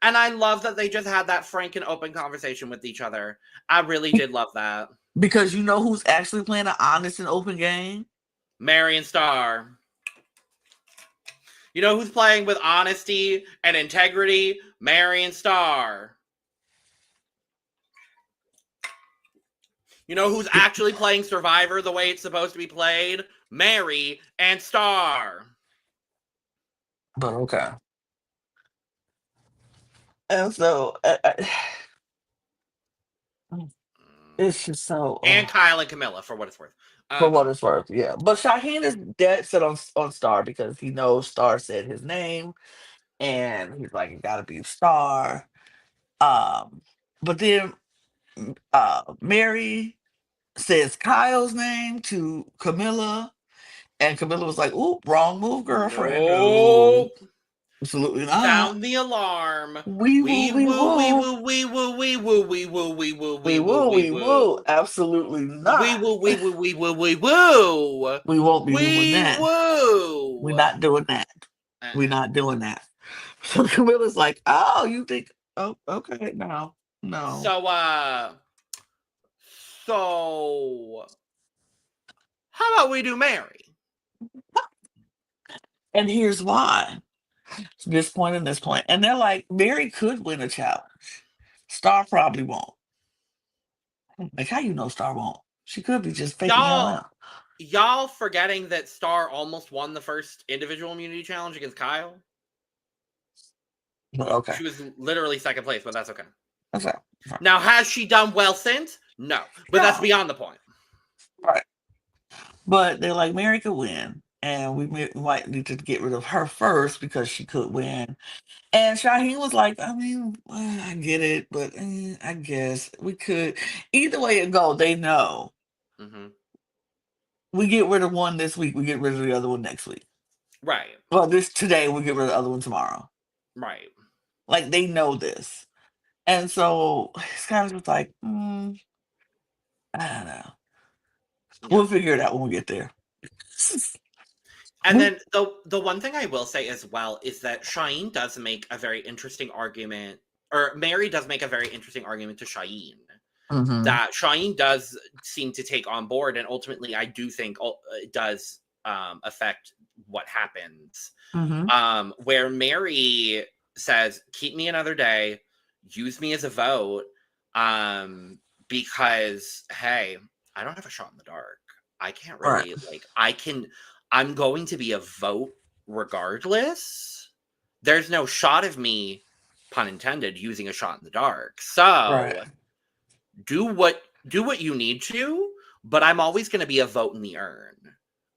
And I love that they just had that frank and open conversation with each other. I really did love that. Because you know who's actually playing an honest and open game? Mary and Star. You know who's playing with honesty and integrity? Mary and Star. You know who's actually playing Survivor the way it's supposed to be played? Mary and Star. But okay. And so it's just so. And Kyle and Camilla, for what it's worth. For what it's worth, yeah. But Shaheen is dead set on Star because he knows Star said his name, and he's like, it gotta be Star. Um, but then Mary says Kyle's name to Camilla, and Camilla was like, "Ooh, wrong move, girlfriend. No, Nope. absolutely not. Sound the alarm. We woo, We we woo, we woo, woo, we woo, we woo, we woo, we woo, we we woo, woo, we we woo. woo. Absolutely We not. woo, we woo, we woo, we woo. We won't be doing We that. We're woo. not doing that. We're not doing that." So Camilla's like, "Oh, you think? Oh, okay, no, no." So, so how about we do Mary? And here's why. This point and this point, and they're like, Mary could win a challenge. Star probably won't. Like, how you know Star won't? She could be just faking hell Y'all, out. y'all forgetting that Star almost won the first individual immunity challenge against Kyle? But okay, She was literally second place, but that's okay. that's right. Now, has she done well since? No, but that's No, beyond the point. right. But they're like, Mary could win, and we might need to get rid of her first because she could win. And Shaheen was like, I mean, I get it, but I guess we could. Either way it go, they know. Mm-hmm. We get rid of one this week, we get rid of the other one next week. Right. Well, this today, we get rid of the other one tomorrow. Right. Like, they know this. And so it's kind of just like, I don't know. We'll Yeah. figure it out when we get there. And then the one thing I will say as well is that Shaheen does make a very interesting argument, or Mary does make a very interesting argument to Shaheen. Mhm. That Shaheen does seem to take on board, and ultimately I do think it does affect what happens. Mhm. Where Mary says, keep me another day, use me as a vote, because hey, I don't have a shot in the dark. I can't Right. really I'm going to be a vote regardless. There's no shot of me, pun intended, using a shot in the dark. Right. So do what you need to, but I'm always going to be a vote in the urn.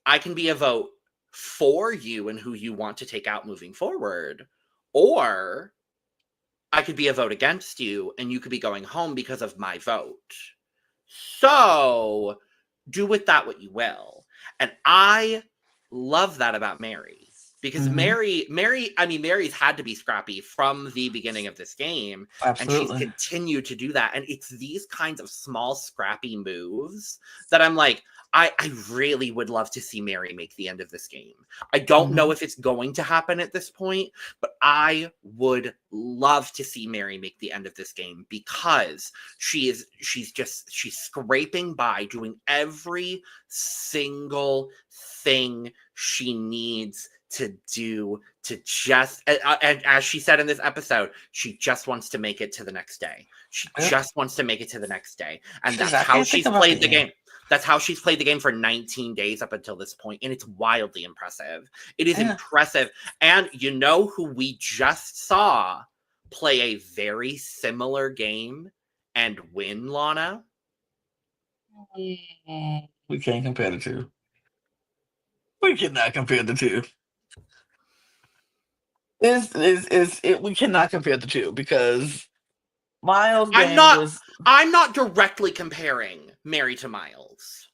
I can be a vote for you and who you want to take out moving forward, or I could be a vote against you and you could be going home because of my vote. So do with that what you will. And I love that about Mary. Because Hmm. Mary's had to be scrappy from the beginning of this game, and she's Absolutely. continued to do that. And it's these kinds of small, scrappy moves that I'm like, I really would love to see Mary make the end of this game. I don't Hmm. know if it's going to happen at this point, but I would love to see Mary make the end of this game because she's scraping by, doing every single thing she needs to do to just and as she said in this episode, she just wants to make it to the next day. She Yep. just wants to make it to the next day, and She said, that's I how can't think she's about the played the end. game. That's how she's played the game for 19 days up until this point, and it's wildly impressive. It is Yeah. impressive. And you know who we just saw play a very similar game and win, Lana? We can't compare the two. We cannot compare the two. We cannot compare the two because Miles' I'm game not was I'm not directly comparing Mary to Miles,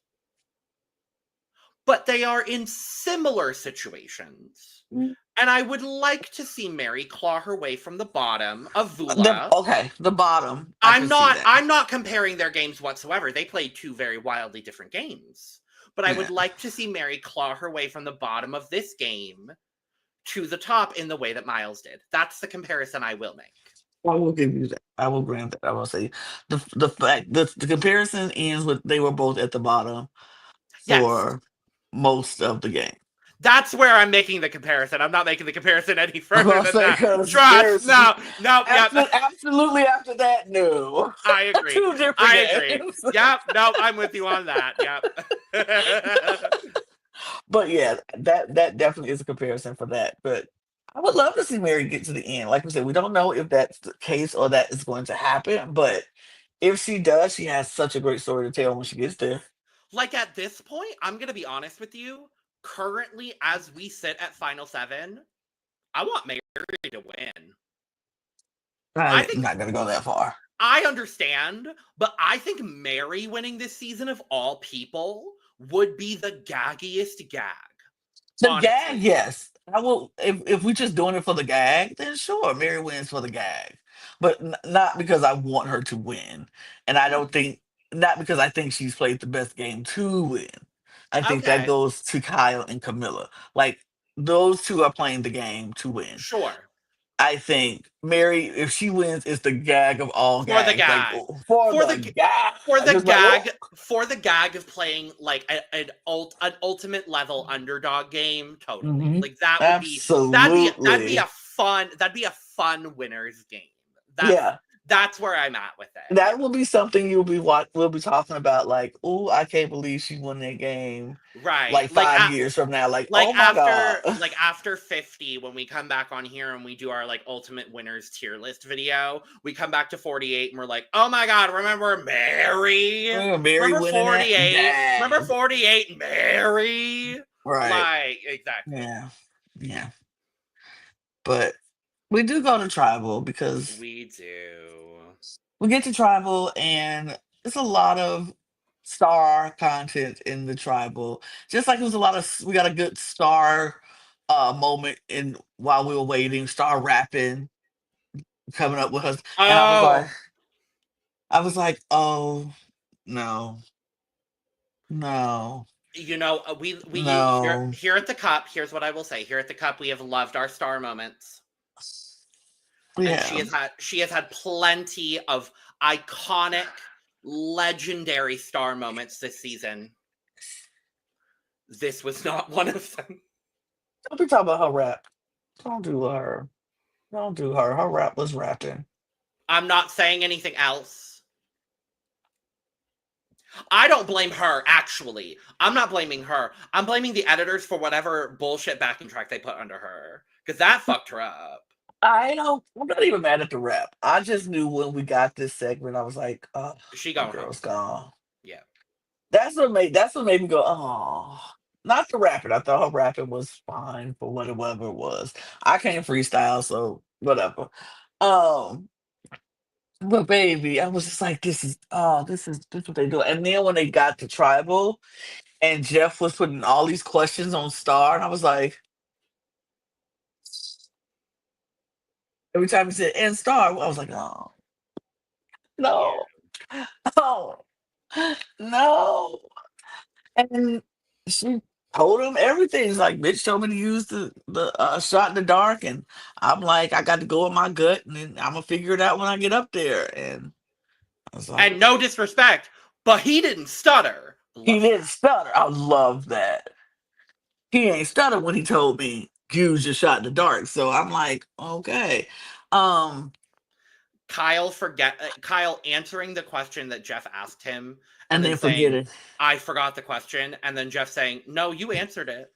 but they are in similar situations. And I would like to see Mary claw her way from the bottom of Vula. the bottom. I can see that. I'm not comparing their games whatsoever. They played two very wildly different games. But I Yeah. would like to see Mary claw her way from the bottom of this game to the top in the way that Miles did. That's the comparison I will make. I will give you that. I will grant that. I will say the fact the comparison ends with they were both at the bottom Yes. for most of the game. That's where I'm making the comparison. I'm not making the comparison any I'm further gonna than say that. because Trust. there's No, no, yep. absolutely after that, no. I agree. Two different I agree. games. Yep. No, I'm with you on that. Yep. But yeah, that definitely is a comparison for that. But I would love to see Mary get to the end. Like we said, we don't know if that's the case or that is going to happen. But if she does, she has such a great story to tell when she gets there. Like at this point, I'm going to be honest with you. Currently, as we sit at Final 7, I want Mary to win. I I'm think not gonna go that far. I understand, but I think Mary winning this season of all people would be the gaggiest gag. The gag, Honestly. yes. I will if we just doing it for the gag, then sure, Mary wins for the gag. But not because I want her to win. And I don't think not because I think she's played the best game to win. I think that Okay. goes to Kyle and Camilla. Like those two are playing the game to win. Sure. I think Mary, if she wins, is the gag of all For the gags. Like gag. for For the the gag. for the It's like, oh, gag for the gag of playing like an ultimate level underdog game, totally. mhm, Like that would be that'd be absolutely. a fun winner's game. Yeah. That's where I'm at with it. That will be something we'll be talking about, like, "Oh, I can't believe she won that game," Right. like, 5 years from now, like, Like "Oh my god." after 50, when we come back on here and we do our like ultimate winners tier list video, we come back to 48 and we're like, oh my god, remember Mary? Mary Remember winning that 48? Remember gag. 48 Mary? Right. Like, exactly. Yeah. Yeah. But we do go to tribal because We do. we get to tribal and it's a lot of star content in the tribal. Just like it was a lot of we got a good star moment in while we were waiting, star rapping coming up with us. And Oh, I was like, oh no, no, you know, we no. here at the cup, here's what I will say. Here at the cup, we have loved our star moments. And Yeah. she has had plenty of iconic, legendary star moments this season. This was not one of them. Don't be talking about her rap. Don't do her. Don't do her. Her rap was rapping. I'm not saying anything else. I don't blame her, actually. I'm not blaming her. I'm blaming the editors for whatever bullshit backing track they put under her. Because that fucked her up. I'm not even mad at the rap. I just knew when we got this segment, I was like, oh, She the going girl's home. gone. Yeah. That's what made me go, oh. Not the rapping. I thought her rapping was fine for whatever it was. I can't freestyle, so whatever. Um, but baby, I was just like, this is what they do. And then when they got to tribal and Jeff was putting all these questions on Star, and I was like, every time he said and Star, I was like, oh Yeah. no, oh no. And she told him everything. It's like, bitch told me to use the shot in the dark, and I'm like, I got to go in my gut, and then I'm gonna figure it out when I get up there. And I was like, And no disrespect, but he didn't stutter. he Love didn't that. stutter. I love that. He ain't stutter when he told me use your shot in the dark. So I'm like, okay. Um, Kyle answering the question that Jeff asked him and and then then forget saying, it. I forgot the question, and then Jeff saying, no, you answered it.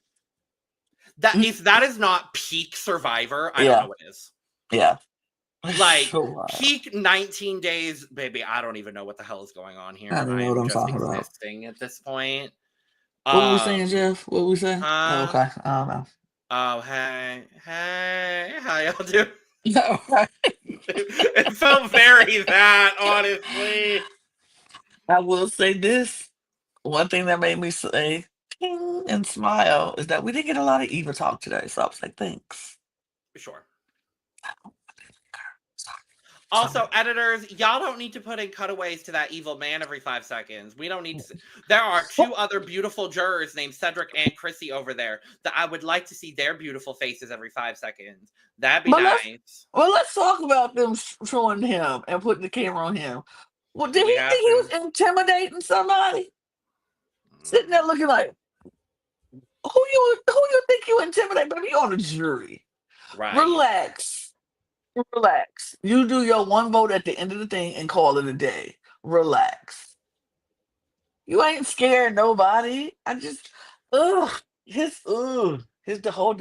That Mm, if that is not peak Survivor, I don't yeah, know what is. yeah. Like So wild. peak 19 days, baby. I don't even know what the hell is going on I here. don't I know what am I'm just talking about. existing at this point. What were we saying, Um, Jeff? What were we saying? Oh, huh? okay. I don't know. Oh, hey, how y'all do? No, right. It felt very that, honestly. I will say this. One thing that made me say "Ting" and smile is that we didn't get a lot of Eva talk today. So I was like, thanks. Sure. Sorry. Also, Sorry. editors, y'all don't need to put in cutaways to that evil man every 5 seconds. We don't need to. There are two other beautiful jurors named Cedric and Chrissy over there that I would like to see their beautiful faces every 5 seconds. That'd be But let's nice. well, let's talk about them showing him and putting the camera on him. Well, Do did we he have think he to? was intimidating somebody? Sitting there Mm, looking like, who you think you intimidate? Baby, you on the jury. right. Relax. Relax. You do your one vote at the end of the thing and call it a day. Relax. You ain't scared nobody. I just his the whole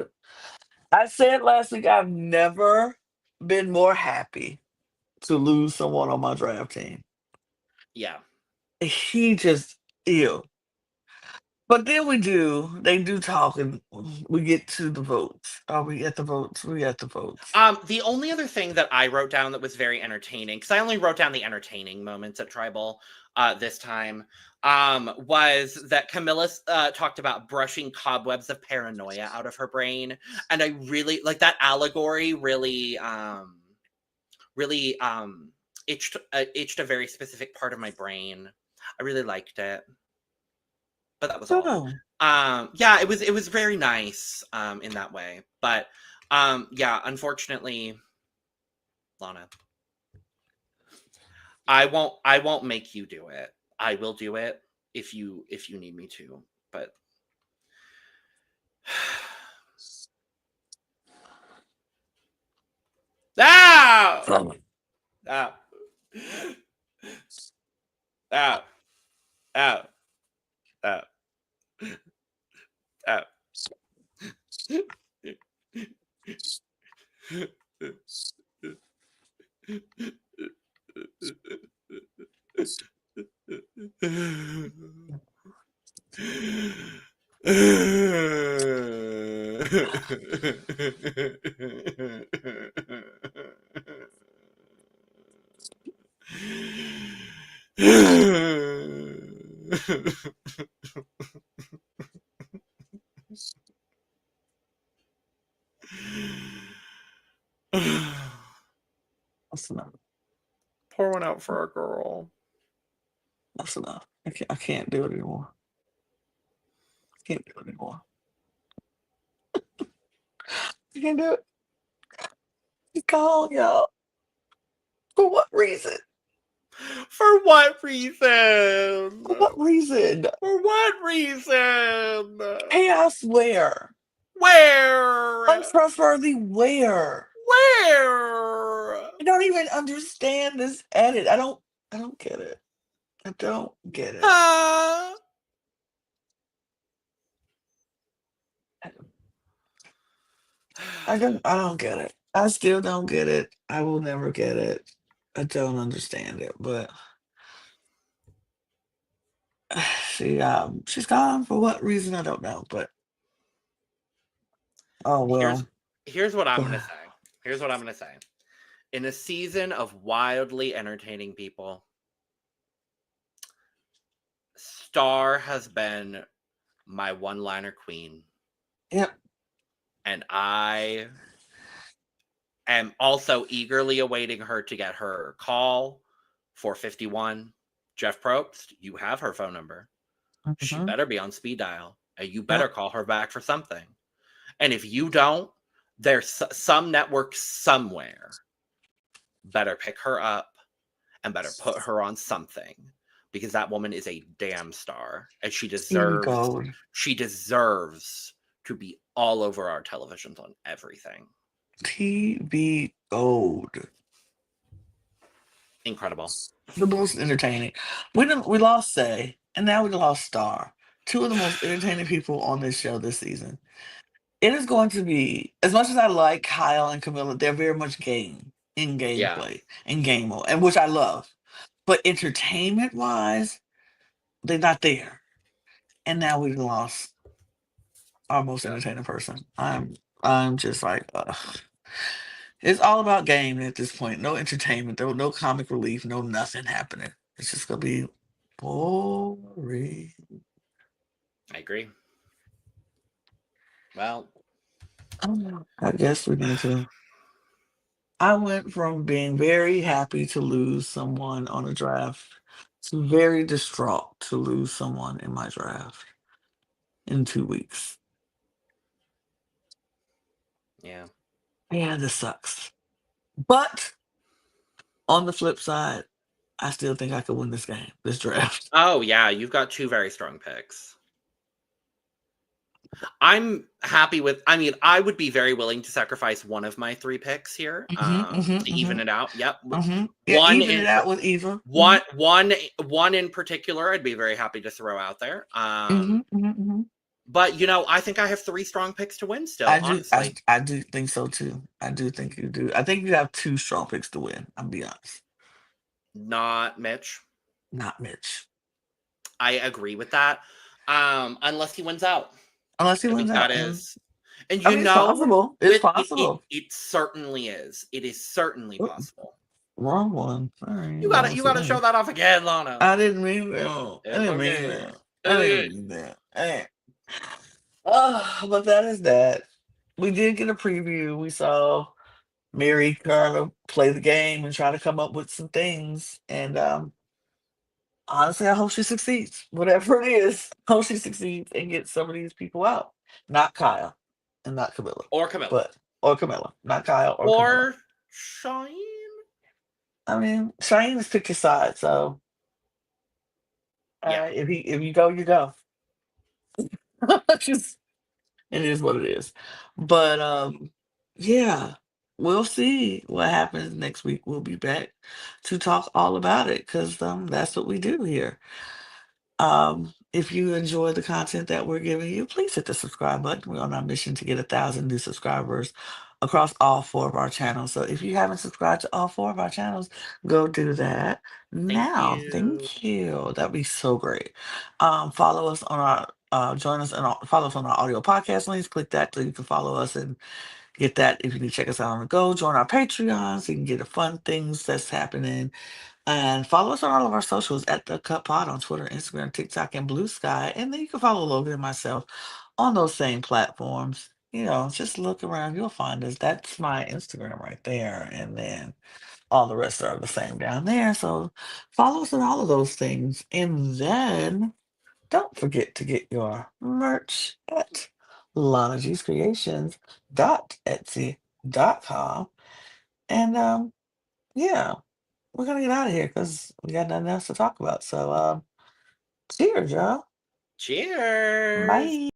I said last week I've never been more happy to lose someone on my draft team. Yeah. He just ew. But then they do talk and we get to the votes. Are we at the votes? We at the votes. The only other thing that I wrote down that was very entertaining, because I only wrote down the entertaining moments at Tribal this time, was that Camilla talked about brushing cobwebs of paranoia out of her brain. And I really like that allegory, really itched a very specific part of my brain. I really liked it. But that was all. Oh, Yeah, it was very nice in that way. But yeah, unfortunately, Lana, I won't make you do it. I will do it if you need me to. But ah oh. ah ah ah ah ah. That's enough. Pour one out for our girl. That's enough. I can't do it anymore. I can't do it anymore. I can't do it. He's gone, y'all. For what reason? For what reason? For what reason? For what reason? Chaos where? Where? Untrustworthy where? Where? I don't even understand this edit. I don't get it. I don't get it. Ah! I don't get it. I still don't get it. I will never get it. I don't understand it. But she's gone for what reason I don't know. But oh Here's well. here's what I'm Go gonna ahead. say. Here's what I'm gonna say. In a season of wildly entertaining people, Star has been my one-liner queen, Yep. and I am also eagerly awaiting her to get her call. 451. Jeff Probst, you have her phone number. She Hmm. better be on speed dial, and you better Yep. call her back for something. And if you don't, there's some network somewhere better pick her up and better put her on something, because that woman is a damn star, and TV gold. she deserves to be all over our televisions on everything. TV gold. Incredible. The most entertaining. We lost Say, and now we lost Star. Two of the most entertaining people on this show this season. It is going to be, as much as I like Kyle and Camilla, they're very much in Yeah. gameplay, in game mode, and which I love. But entertainment wise, they're not there. And now we've lost our most Yep. entertaining person. I'm just like, ugh. It's all about game at this point. No entertainment, no comic relief, no nothing happening. It's just gonna be boring. I agree. Well, I guess we need to. I went from being very happy to lose someone on a draft to very distraught to lose someone in my draft in 2 weeks. yeah. Yeah, this sucks. But on the flip side, I still think I could win this game, this draft. Oh, yeah, you've got two very strong picks. I'm happy with. I mean, I would be very willing to sacrifice one of my three picks here, to even it out. Yep. Yeah, One even in it out with Eva. one in particular, I'd be very happy to throw out there. But I think I have three strong picks to win still. I do. Honestly, I do think so too. I do think you do. I think you have two strong picks to win. I'll be honest. not Mitch. Not Mitch. I agree with that. Unless he wins out. Unless he I wins think out. that And is, and I mean, it's possible. It's possible. it certainly is. It is certainly Oop, possible. wrong one. Sorry. You gotta show that off again, Lana. I didn't mean that. I It's didn't mean okay. that. I It's didn't okay. mean that. Oh, but that is that. We did get a preview. We saw Mary Carla play the game and try to come up with some things. And honestly, I hope she succeeds. Whatever it is, I hope she succeeds and gets some of these people out. Not Kyle and not Camilla, Or Camilla. but or Camilla. Not Kyle or Camilla. Or Shine. I mean, Shane has picked his side, so Yeah. if you go, you go. Just it is what it is. But yeah, we'll see what happens next week. We'll be back to talk all about it because that's what we do here. If you enjoy the content that we're giving you, please hit the subscribe button. We're on our mission to get 1,000 new subscribers across all four of our channels. So if you haven't subscribed to all four of our channels, go do that Thank now. you. Thank you. That'd be so great. Follow us on our join us and follow us on our audio podcast links. Click that so you can follow us and get that if you need to check us out on the go. Join our Patreon so you can get the fun things that's happening. And follow us on all of our socials at The Cut Pod on Twitter, Instagram, TikTok, and Blue Sky. And then you can follow Logan and myself on those same platforms. Just look around, you'll find us. That's my Instagram right there. And then all the rest are the same down there. So follow us on all of those things. And then don't forget to get your merch at LanaG'sCreations.etsy.com. And yeah, we're gonna get out of here because we got nothing else to talk about. So cheers, y'all. Cheers. Bye.